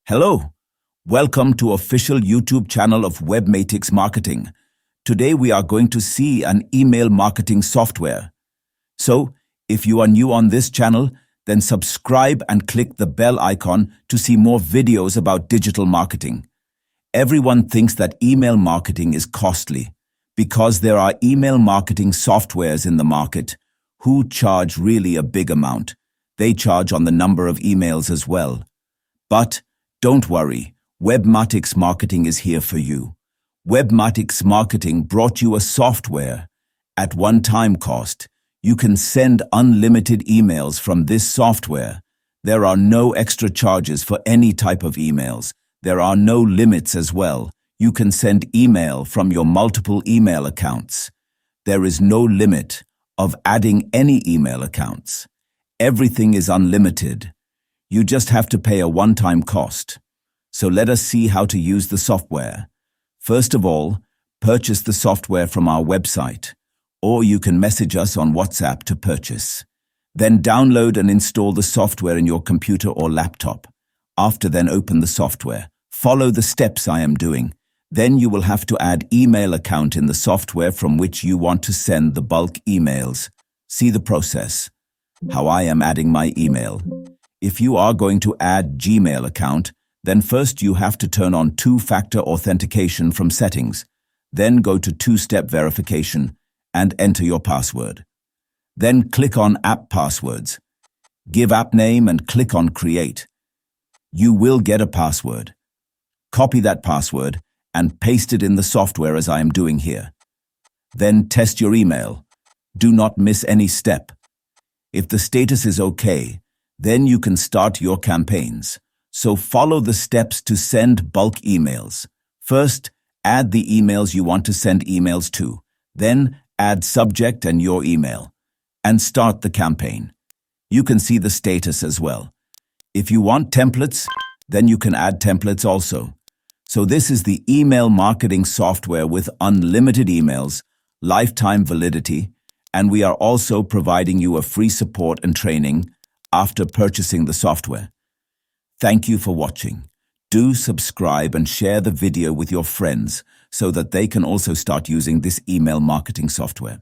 Hello, welcome to official YouTube channel of Webmatix Marketing. Today we are going to see an email marketing software. So, if you are new on this channel, then subscribe and click the bell icon to see more videos about digital marketing. Everyone thinks that email marketing is costly because there are email marketing softwares in the market who charge really a big amount. They charge on the number of emails as well. But don't worry, Webmatix Marketing is here for you. Webmatix Marketing brought you a software. At one-time cost, you can send unlimited emails from this software. There are no extra charges for any type of emails. There are no limits as well. You can send email from your multiple email accounts. There is no limit of adding any email accounts. Everything is unlimited. You just have to pay a one-time cost. So let us see how to use the software. First of all, purchase the software from our website, or you can message us on WhatsApp to purchase. Then download and install the software in your computer or laptop. After then open the software. Follow the steps I am doing. Then you will have to add email account in the software from which you want to send the bulk emails. See the process. How I am adding my email. If you are going to add Gmail account, then first you have to turn on two-factor authentication from settings. Then go to two-step verification and enter your password. Then click on App Passwords. Give app name and click on Create. You will get a password. Copy that password and paste it in the software as I am doing here. Then test your email. Do not miss any step. If the status is okay, then you can start your campaigns. So follow the steps to send bulk emails. First, add the emails you want to send emails to. Then, add subject and your email. And start the campaign. You can see the status as well. If you want templates, then you can add templates also. So this is the email marketing software with unlimited emails, lifetime validity, and we are also providing you a free support and training after purchasing the software. Thank you for watching. Do subscribe and share the video with your friends so that they can also start using this email marketing software.